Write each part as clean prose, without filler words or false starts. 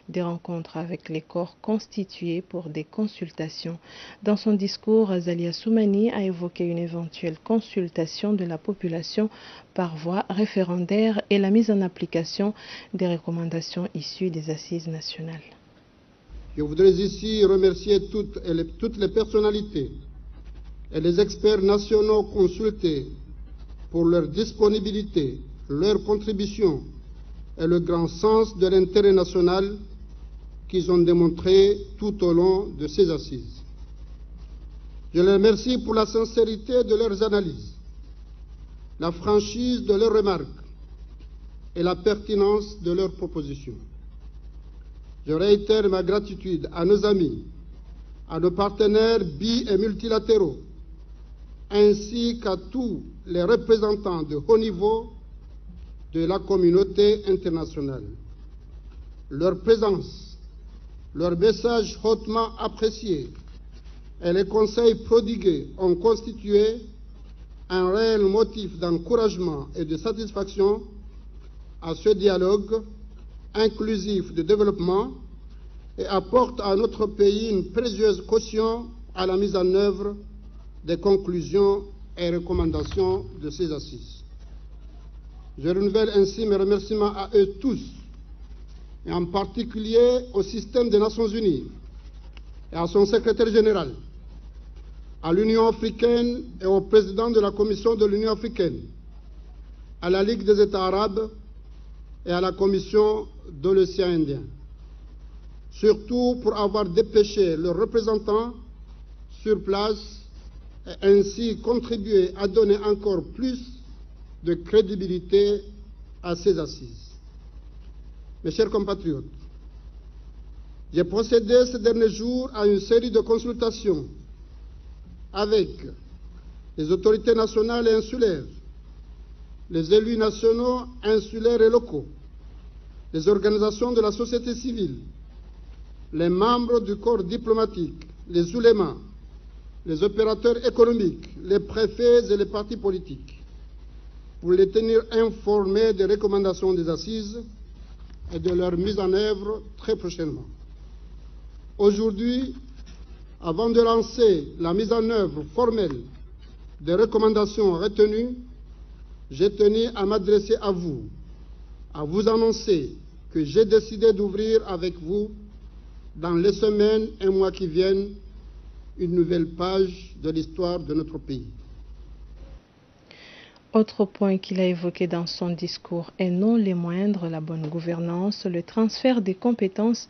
des rencontres avec les corps constitués pour des consultations. Dans son discours, Azalia Soumani a évoqué une éventuelle consultation de la population par voie référendaire et la mise en application des recommandations issues des assises nationales. Je voudrais ici remercier toutes les personnalités et les experts nationaux consultés pour leur disponibilité, leur contribution et le grand sens de l'intérêt national qu'ils ont démontré tout au long de ces assises. Je les remercie pour la sincérité de leurs analyses, la franchise de leurs remarques et la pertinence de leurs propositions. Je réitère ma gratitude à nos amis, à nos partenaires bi- et multilatéraux, ainsi qu'à tous les représentants de haut niveau de la communauté internationale. Leur présence, leur message hautement apprécié et les conseils prodigués ont constitué un réel motif d'encouragement et de satisfaction à ce dialogue inclusif de développement et apportent à notre pays une précieuse caution à la mise en œuvre des conclusions et recommandations de ces assises. Je renouvelle ainsi mes remerciements à eux tous, et en particulier au système des Nations Unies et à son secrétaire général, à l'Union africaine et au président de la Commission de l'Union africaine, à la Ligue des États arabes et à la Commission de l'Océan Indien, surtout pour avoir dépêché leurs représentants sur place et ainsi contribué à donner encore plus de crédibilité à ces assises. Mes chers compatriotes, j'ai procédé ces derniers jours à une série de consultations avec les autorités nationales et insulaires, les élus nationaux, insulaires et locaux, les organisations de la société civile, les membres du corps diplomatique, les oulémas, les opérateurs économiques, les préfets et les partis politiques, pour les tenir informés des recommandations des assises et de leur mise en œuvre très prochainement. Aujourd'hui, avant de lancer la mise en œuvre formelle des recommandations retenues, j'ai tenu à m'adresser à vous annoncer que j'ai décidé d'ouvrir avec vous, dans les semaines et mois qui viennent, une nouvelle page de l'histoire de notre pays. Autre point qu'il a évoqué dans son discours, et non les moindres, la bonne gouvernance, le transfert des compétences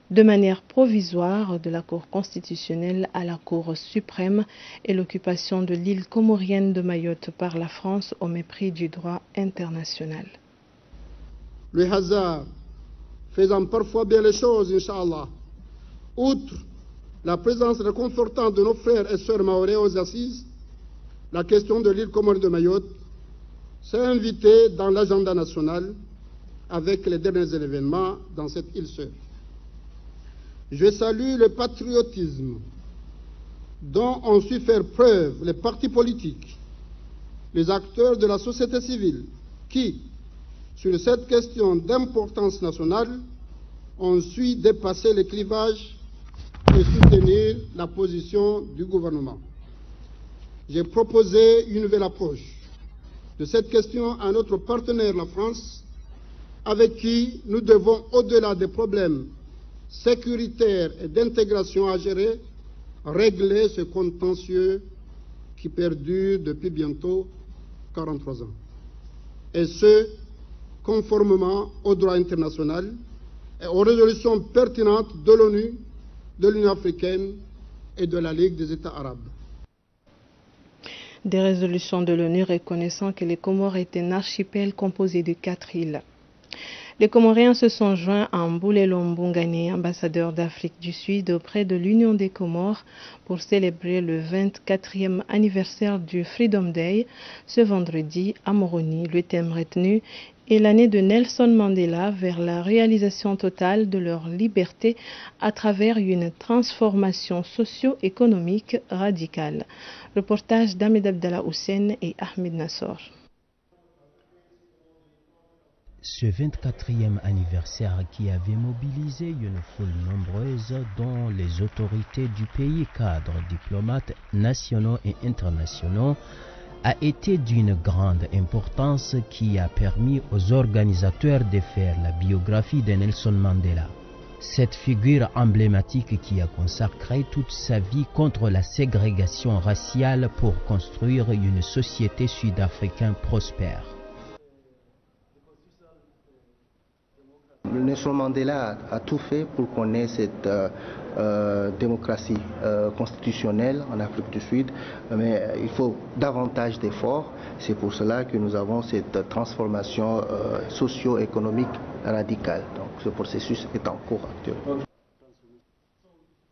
de manière provisoire de la Cour constitutionnelle à la Cour suprême et l'occupation de l'île comorienne de Mayotte par la France au mépris du droit international. Le hasard faisant parfois bien les choses, Inch'Allah, outre la présence réconfortante de nos frères et sœurs mahorais aux assises, la question de l'île comorienne de Mayotte s'est invitée dans l'agenda national avec les derniers événements dans cette île sœur. Je salue le patriotisme dont ont su faire preuve les partis politiques, les acteurs de la société civile qui, sur cette question d'importance nationale, ont su dépasser les clivages et soutenir la position du gouvernement. J'ai proposé une nouvelle approche de cette question à notre partenaire, la France, avec qui nous devons, au-delà des problèmes sécuritaires et d'intégration à gérer, régler ce contentieux qui perdure depuis bientôt 43 ans. Et ce, conformément au droit international et aux résolutions pertinentes de l'ONU, de l'Union africaine et de la Ligue des États arabes. Des résolutions de l'ONU reconnaissant que les Comores étaient un archipel composé de 4 îles. Les Comoriens se sont joints à Mboulelo Mbungane, ambassadeur d'Afrique du Sud auprès de l'Union des Comores, pour célébrer le 24e anniversaire du Freedom Day ce vendredi à Moroni. Le thème retenu est l'année de Nelson Mandela vers la réalisation totale de leur liberté à travers une transformation socio-économique radicale. Reportage d'Ahmed Abdallah Hussein et Ahmed Nassor. Ce 24e anniversaire qui avait mobilisé une foule nombreuse dont les autorités du pays, cadres, diplomates nationaux et internationaux, a été d'une grande importance qui a permis aux organisateurs de faire la biographie de Nelson Mandela. Cette figure emblématique qui a consacré toute sa vie contre la ségrégation raciale pour construire une société sud-africaine prospère. Nelson Mandela a tout fait pour qu'on ait cette démocratie constitutionnelle en Afrique du Sud, mais il faut davantage d'efforts. C'est pour cela que nous avons cette transformation socio-économique radicale. Donc ce processus est en cours actuellement.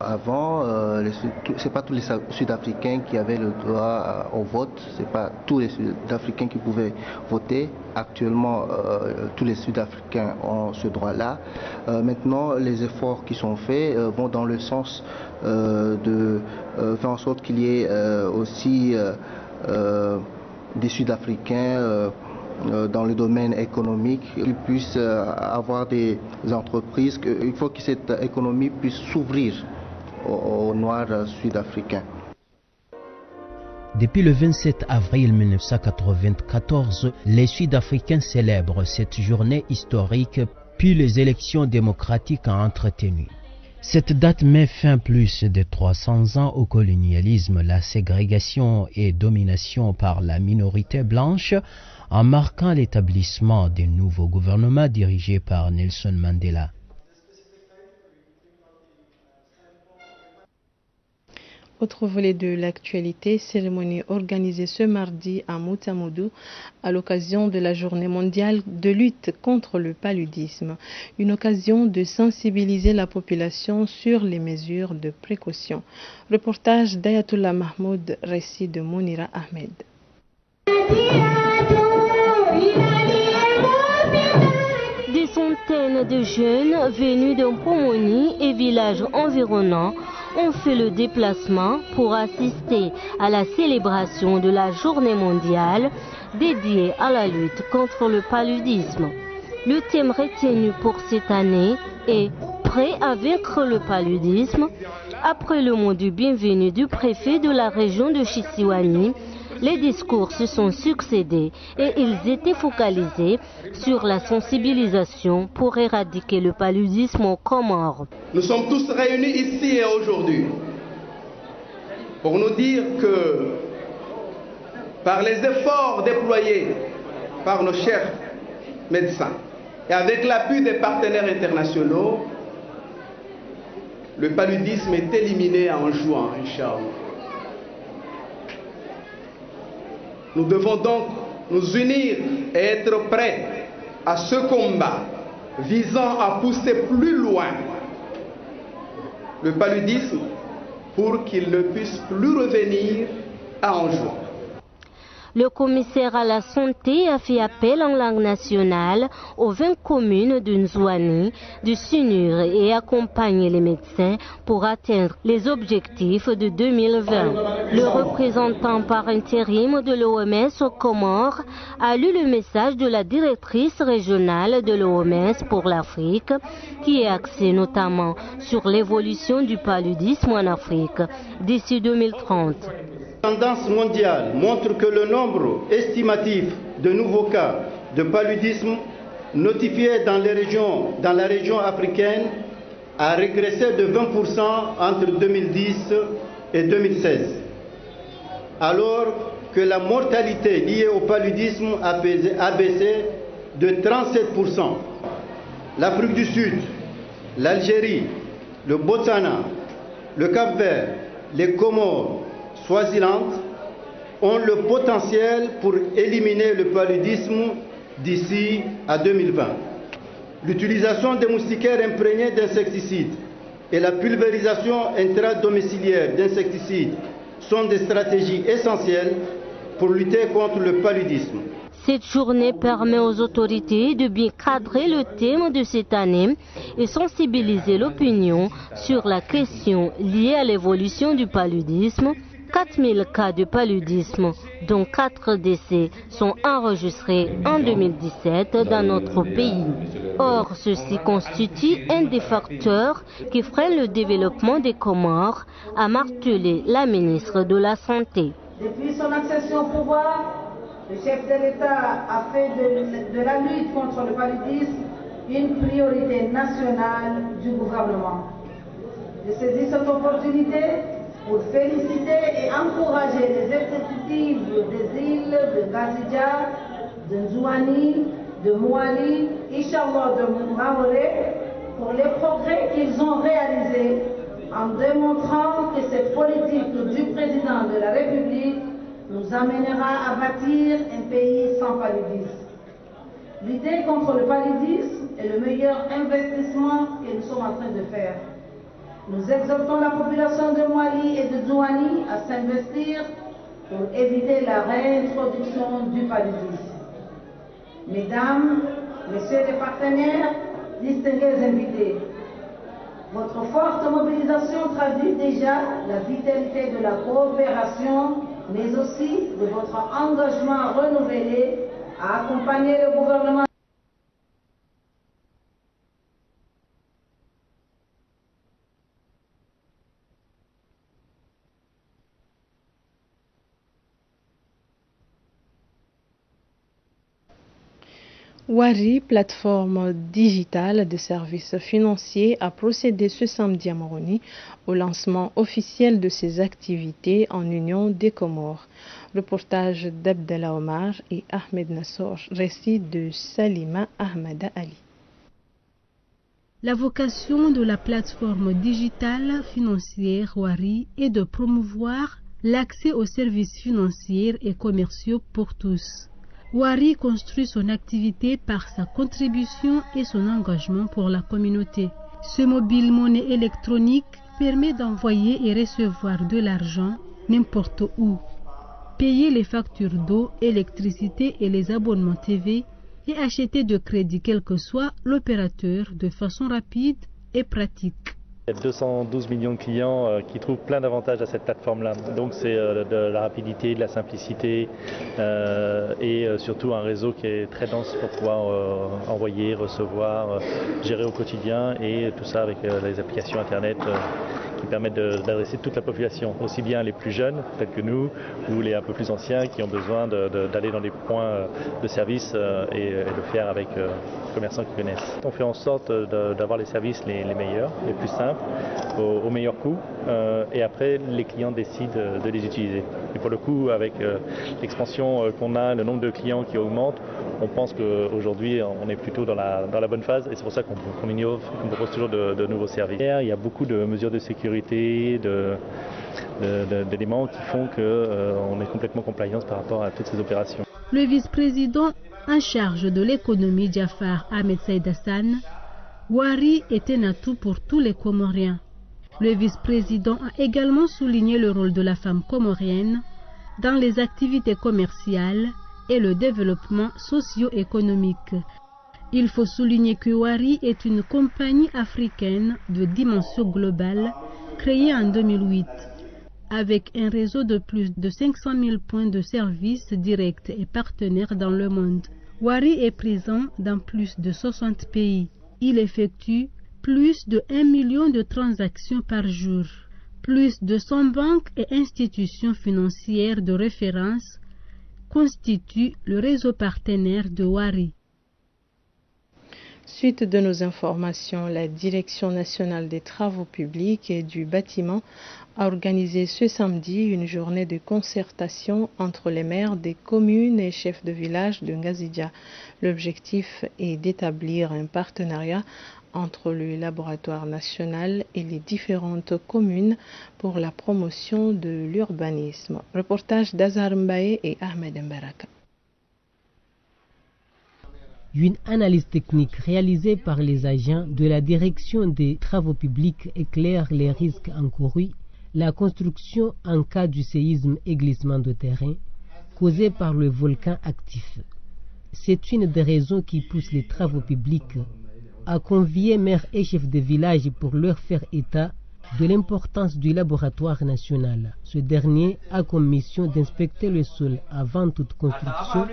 Avant, ce n'est pas tous les Sud-Africains qui avaient le droit au vote, ce n'est pas tous les Sud-Africains qui pouvaient voter. Actuellement, tous les Sud-Africains ont ce droit-là. Maintenant, les efforts qui sont faits vont dans le sens de faire en sorte qu'il y ait aussi des Sud-Africains dans le domaine économique, qu'ils puissent avoir des entreprises. Il faut que cette économie puisse s'ouvrir aux Noirs sud-africains. Depuis le 27 avril 1994, les Sud-Africains célèbrent cette journée historique, puis les élections démocratiques ont entretenu. Cette date met fin plus de 300 ans au colonialisme, la ségrégation et domination par la minorité blanche, en marquant l'établissement d'un nouveau gouvernement dirigé par Nelson Mandela. Autre volet de l'actualité, cérémonie organisée ce mardi à Moutamoudou à l'occasion de la journée mondiale de lutte contre le paludisme. Une occasion de sensibiliser la population sur les mesures de précaution. Reportage d'Ayatollah Mahmoud, récit de Mounira Ahmed. Des centaines de jeunes venus d'Mpomoni et villages environnants ont fait le déplacement pour assister à la célébration de la journée mondiale dédiée à la lutte contre le paludisme. Le thème retenu pour cette année est « Prêt à vaincre le paludisme ». Après le mot du bienvenu du préfet de la région de Chisiwani, les discours se sont succédés et ils étaient focalisés sur la sensibilisation pour éradiquer le paludisme aux Comores. Nous sommes tous réunis ici et aujourd'hui pour nous dire que par les efforts déployés par nos chers médecins et avec l'appui des partenaires internationaux, le paludisme est éliminé en juin, Inch'Allah. Nous devons donc nous unir et être prêts à ce combat visant à pousser plus loin le paludisme pour qu'il ne puisse plus revenir à Anjou. Le commissaire à la santé a fait appel en langue nationale aux 20 communes de Nzouani, du Sunur et accompagne les médecins pour atteindre les objectifs de 2020. Le représentant par intérim de l'OMS aux Comores a lu le message de la directrice régionale de l'OMS pour l'Afrique, qui est axée notamment sur l'évolution du paludisme en Afrique d'ici 2030. La tendance mondiale montre que le nombre estimatif de nouveaux cas de paludisme notifiés dans la région africaine a régressé de 20% entre 2010 et 2016, alors que la mortalité liée au paludisme a baissé de 37%. L'Afrique du Sud, l'Algérie, le Botswana, le Cap-Vert, les Comores, Swaziland ont le potentiel pour éliminer le paludisme d'ici à 2020. L'utilisation des moustiquaires imprégnés d'insecticides et la pulvérisation intradomiciliaire d'insecticides sont des stratégies essentielles pour lutter contre le paludisme. Cette journée permet aux autorités de bien cadrer le thème de cette année et sensibiliser l'opinion sur la question liée à l'évolution du paludisme. 4000 cas de paludisme dont 4 décès sont enregistrés en 2017 dans notre pays. Or, ceci constitue un des facteurs qui freine le développement des Comores, a martelé la ministre de la Santé. Depuis son accession au pouvoir, le chef de l'État a fait de la lutte contre le paludisme une priorité nationale du gouvernement. Je saisis cette opportunité pour féliciter et encourager les exécutives des îles de Ngazidja, de Nzouani, de Mouali, Inch'Allah de Maoré, pour les progrès qu'ils ont réalisés en démontrant que cette politique du président de la République nous amènera à bâtir un pays sans paludisme. Lutter contre le paludisme est le meilleur investissement que nous sommes en train de faire. Nous exhortons la population de Mouali et de Zouani à s'investir pour éviter la réintroduction du paludisme. Mesdames, Messieurs les partenaires, distingués invités, votre forte mobilisation traduit déjà la vitalité de la coopération, mais aussi de votre engagement renouvelé à accompagner le gouvernement. Wari, plateforme digitale de services financiers, a procédé ce samedi à Moroni au lancement officiel de ses activités en Union des Comores. Reportage d'Abdallah Omar et Ahmed Nassor, récit de Salima Ahmada Ali. La vocation de la plateforme digitale financière Wari est de promouvoir l'accès aux services financiers et commerciaux pour tous. Wari construit son activité par sa contribution et son engagement pour la communauté. Ce mobile monnaie électronique permet d'envoyer et recevoir de l'argent n'importe où, payer les factures d'eau, électricité et les abonnements TV et acheter de crédit quel que soit l'opérateur de façon rapide et pratique. Il y a 212 millions de clients qui trouvent plein d'avantages à cette plateforme-là. Donc c'est de la rapidité, de la simplicité et surtout un réseau qui est très dense pour pouvoir envoyer, recevoir, gérer au quotidien et tout ça avec les applications Internet qui permettent d'adresser toute la population, aussi bien les plus jeunes, tels que nous, ou les un peu plus anciens qui ont besoin d'aller dans des points de service et le faire avec les commerçants qui connaissent. On fait en sorte d'avoir les services les meilleurs, les plus simples, au meilleur coût, et après les clients décident de les utiliser. Et pour le coup, avec l'expansion qu'on a, le nombre de clients qui augmente, on pense qu'aujourd'hui on est plutôt dans la bonne phase et c'est pour ça qu'on innove, qu'on propose toujours de nouveaux services. Il y a beaucoup de mesures de sécurité, d'éléments qui font qu'on est complètement compliant par rapport à toutes ces opérations. Le vice-président en charge de l'économie, Jafar Ahmed Saïd Hassan, Wari est un atout pour tous les Comoriens. Le vice-président a également souligné le rôle de la femme comorienne dans les activités commerciales et le développement socio-économique. Il faut souligner que Wari est une compagnie africaine de dimension globale créée en 2008, avec un réseau de plus de 500 000 points de service directs et partenaires dans le monde. Wari est présent dans plus de 60 pays. Il effectue plus de 1 million de transactions par jour. Plus de 100 banques et institutions financières de référence constituent le réseau partenaire de Wari. Suite de nos informations, la Direction nationale des travaux publics et du bâtiment a organisé ce samedi une journée de concertation entre les maires des communes et chefs de village de Ngazidja. L'objectif est d'établir un partenariat entre le laboratoire national et les différentes communes pour la promotion de l'urbanisme. Reportage d'Azhar Mbaye et Ahmed Mbaraka. Une analyse technique réalisée par les agents de la direction des travaux publics éclaire les risques encourus, la construction en cas du séisme et glissement de terrain causé par le volcan actif. C'est une des raisons qui pousse les travaux publics à convier maires et chefs de village pour leur faire état de l'importance du laboratoire national. Ce dernier a comme mission d'inspecter le sol avant toute construction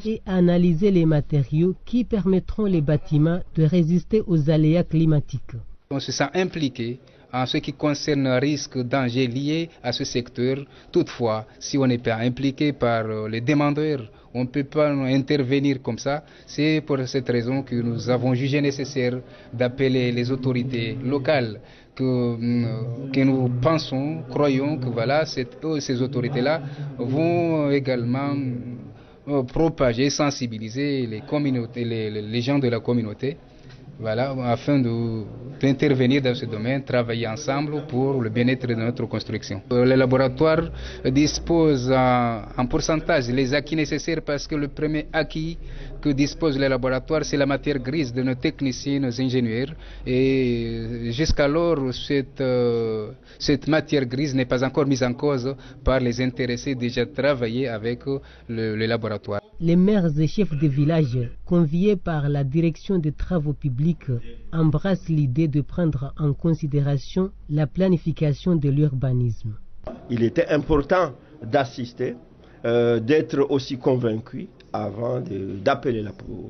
et analyser les matériaux qui permettront les bâtiments de résister aux aléas climatiques. On se sent impliqué en ce qui concerne risques, dangers liés à ce secteur. Toutefois, si on n'est pas impliqué par les demandeurs, on ne peut pas intervenir comme ça. C'est pour cette raison que nous avons jugé nécessaire d'appeler les autorités locales que nous pensons, croyons que voilà, ces autorités-là vont également propager, sensibiliser les communautés, les gens de la communauté. Voilà, afin d'intervenir dans ce domaine, travailler ensemble pour le bien-être de notre construction. Le laboratoire dispose en pourcentage les acquis nécessaires parce que le premier acquis que dispose le laboratoire, c'est la matière grise de nos techniciens, nos ingénieurs. Et jusqu'alors, cette matière grise n'est pas encore mise en cause par les intéressés déjà travaillés avec le laboratoire. Les maires et chefs de village, conviés par la direction des travaux publics, embrassent l'idée de prendre en considération la planification de l'urbanisme. Il était important d'assister, d'être aussi convaincu avant d'appeler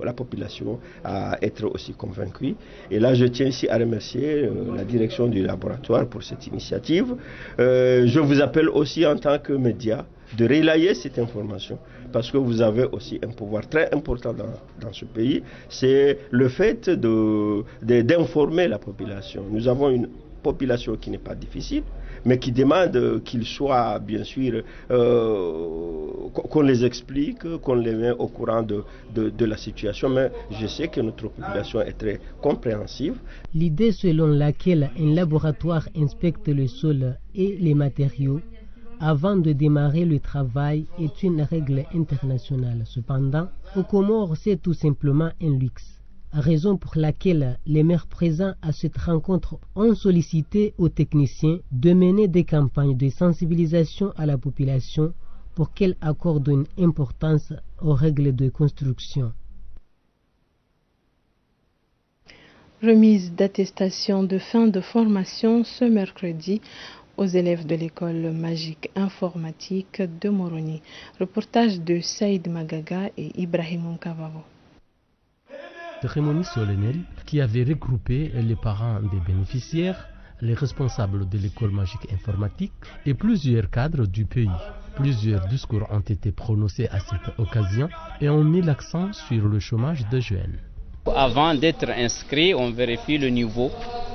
la population à être aussi convaincue. Et là, je tiens ici à remercier la direction du laboratoire pour cette initiative. Je vous appelle aussi en tant que média de relayer cette information parce que vous avez aussi un pouvoir très important dans ce pays, c'est le fait d'informer la population. Nous avons une population qui n'est pas difficile, mais qui demande qu'il soit, bien sûr, qu'on les explique, qu'on les met au courant de la situation. Mais je sais que notre population est très compréhensive. L'idée selon laquelle un laboratoire inspecte le sol et les matériaux avant de démarrer le travail est une règle internationale. Cependant, aux Comores, c'est tout simplement un luxe. Raison pour laquelle les maires présents à cette rencontre ont sollicité aux techniciens de mener des campagnes de sensibilisation à la population pour qu'elle accorde une importance aux règles de construction. Remise d'attestation de fin de formation ce mercredi aux élèves de l'école magique informatique de Moroni. Reportage de Saïd Magaga et Ibrahim Kavavo. Cérémonie solennelle qui avait regroupé les parents des bénéficiaires, les responsables de l'école magique informatique et plusieurs cadres du pays. Plusieurs discours ont été prononcés à cette occasion et ont mis l'accent sur le chômage des jeunes. Avant d'être inscrit, on vérifie le niveau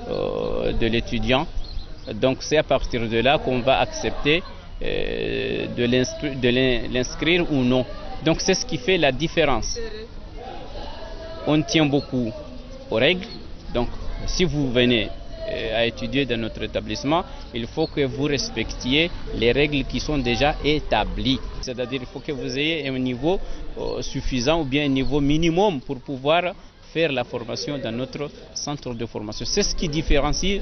de l'étudiant. Donc c'est à partir de là qu'on va accepter de l'inscrire ou non. Donc c'est ce qui fait la différence. On tient beaucoup aux règles. Donc si vous venez à étudier dans notre établissement, il faut que vous respectiez les règles qui sont déjà établies. C'est-à-dire qu'il faut que vous ayez un niveau suffisant ou bien un niveau minimum pour pouvoir faire la formation dans notre centre de formation. C'est ce qui différencie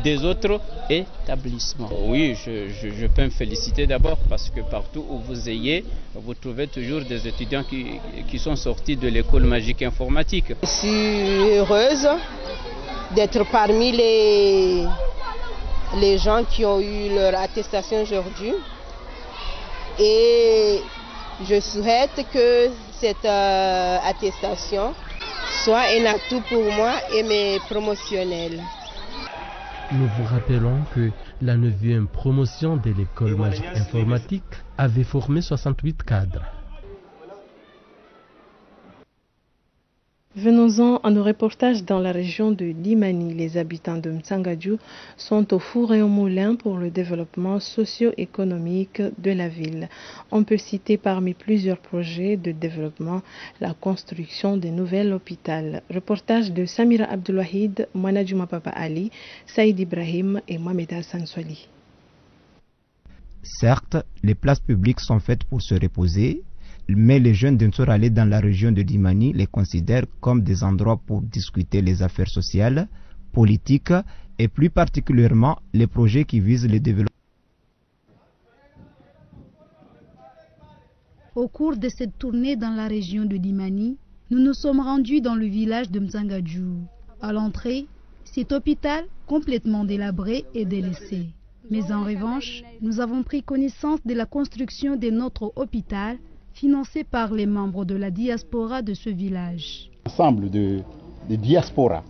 des autres établissements. Oui, je peux me féliciter d'abord parce que partout où vous ayez, vous trouvez toujours des étudiants qui sont sortis de l'école magique informatique. Je suis heureuse d'être parmi les gens qui ont eu leur attestation aujourd'hui et je souhaite que cette attestation soit un atout pour moi et mes promotionnels. Nous vous rappelons que la 9e promotion de l'école magique informatique avait formé 68 cadres. Venons-en à nos reportages dans la région de Limani. Les habitants de Mtsangadjou sont au four et au moulin pour le développement socio-économique de la ville. On peut citer parmi plusieurs projets de développement la construction des nouvelles hôpitaux. Reportage de Samira Abdulwahid, Mwanadjouma Papa Ali, Saïd Ibrahim et Mohamed Hassan Swali. Certes, les places publiques sont faites pour se reposer, mais les jeunes d'Nsoralé dans la région de Limani les considèrent comme des endroits pour discuter les affaires sociales, politiques et plus particulièrement les projets qui visent le développement. Au cours de cette tournée dans la région de Limani, nous nous sommes rendus dans le village de Mtsangadjou. À l'entrée, Cet hôpital complètement délabré et délaissé. Mais en revanche, nous avons pris connaissance de la construction de notre hôpital financé par les membres de la diaspora de ce village. L'ensemble de diaspora,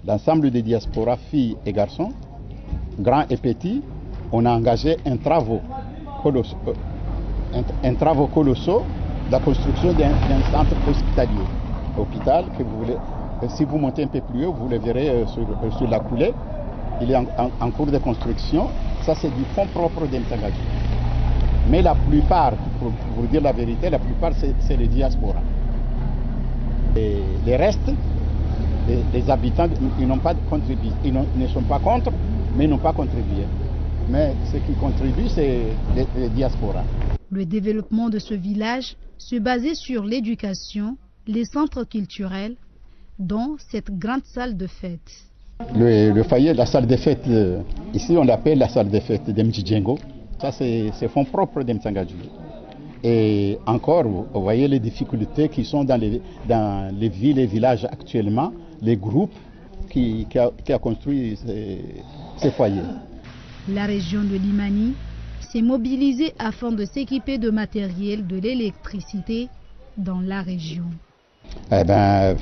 l'ensemble des diasporas, filles et garçons, grands et petits, on a engagé un travaux colossaux, la construction d'un centre hospitalier. Hôpital que vous voulez, si vous montez un peu plus haut, vous le verrez sur la coulée. Il est en cours de construction. Ça, c'est du fonds propre d'Msangadjou. Mais la plupart, pour vous dire la vérité, la plupart, c'est les diasporas. Et les restes, les habitants, ils n'ont pas contribué. Ils ne sont pas contre, mais ils n'ont pas contribué. Mais ce qui contribue, c'est les diasporas. Le développement de ce village se basait sur l'éducation, les centres culturels, dont cette grande salle de fête. Le foyer, la salle de fête, ici on l'appelle la salle de fête d'Mdjengo. Ça c'est fonds propres d'Msangadjou. Et encore, vous voyez les difficultés qui sont dans les villes et villages actuellement, les groupes qui a construit ces foyers. La région de Limani s'est mobilisée afin de s'équiper de matériel de l'électricité dans la région. Eh ben,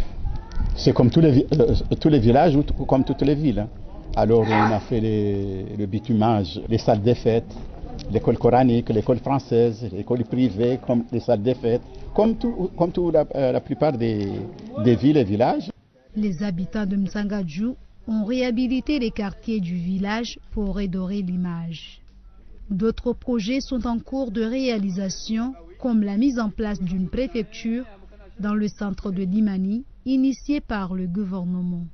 c'est comme tous les villages ou comme toutes les villes. Alors on a fait le bitumage, les salles de fête, l'école coranique, l'école française, l'école privée, comme les salles de fête, comme la plupart des villes et villages. Les habitants de Msangadjou ont réhabilité les quartiers du village pour redorer l'image. D'autres projets sont en cours de réalisation, comme la mise en place d'une préfecture dans le centre de Limani, initiée par le gouvernement.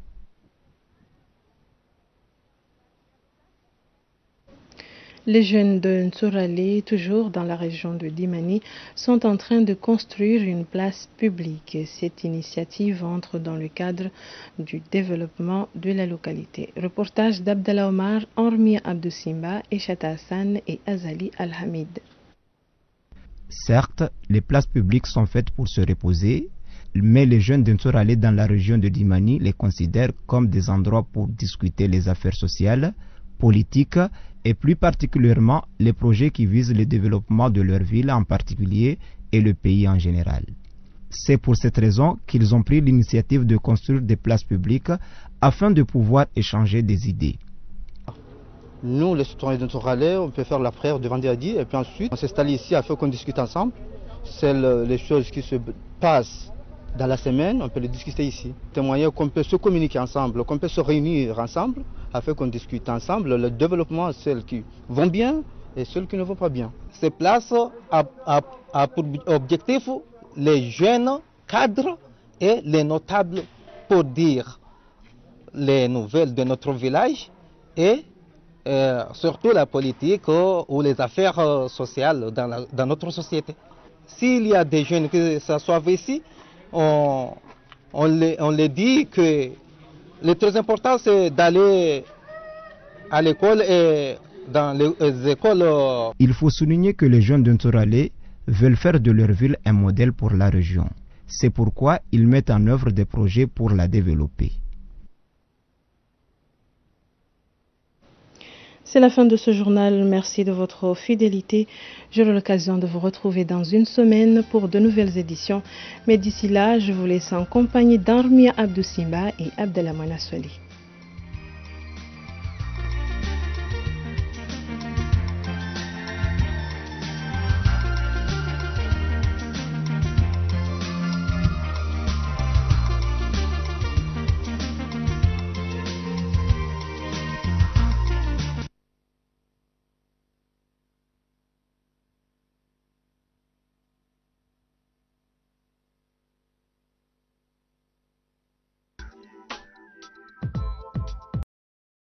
Les jeunes de Ntsoralé, toujours dans la région de Limani, sont en train de construire une place publique. Cette initiative entre dans le cadre du développement de la localité. Reportage d'Abdallah Omar, Ormia Abdou Simba, Eshata Hassan et Azali Al-Hamid. Certes, les places publiques sont faites pour se reposer, mais les jeunes de Ntsoralé dans la région de Limani les considèrent comme des endroits pour discuter les affaires sociales, politiques et plus particulièrement les projets qui visent le développement de leur ville en particulier et le pays en général. C'est pour cette raison qu'ils ont pris l'initiative de construire des places publiques afin de pouvoir échanger des idées. Nous, les citoyens de Ntsoralé, on peut faire la prière de vendredi et puis ensuite on s'installe ici afin qu'on discute ensemble. C'est les choses qui se passent dans la semaine, on peut les discuter ici. Témoigner qu'on peut se communiquer ensemble, qu'on peut se réunir ensemble afin qu'on discute ensemble le développement, celles qui vont bien et celles qui ne vont pas bien. Ces places a pour objectif les jeunes cadres et les notables pour dire les nouvelles de notre village et surtout la politique ou les affaires sociales dans notre société. S'il y a des jeunes qui s'assoient ici, on les dit que le très important c'est d'aller à l'école et dans les écoles. Il faut souligner que les jeunes de Ntsoralé veulent faire de leur ville un modèle pour la région. C'est pourquoi ils mettent en œuvre des projets pour la développer. C'est la fin de ce journal. Merci de votre fidélité. J'aurai l'occasion de vous retrouver dans une semaine pour de nouvelles éditions. Mais d'ici là, je vous laisse en compagnie d'Armia Abdou Simba et Abdallah Manaswali.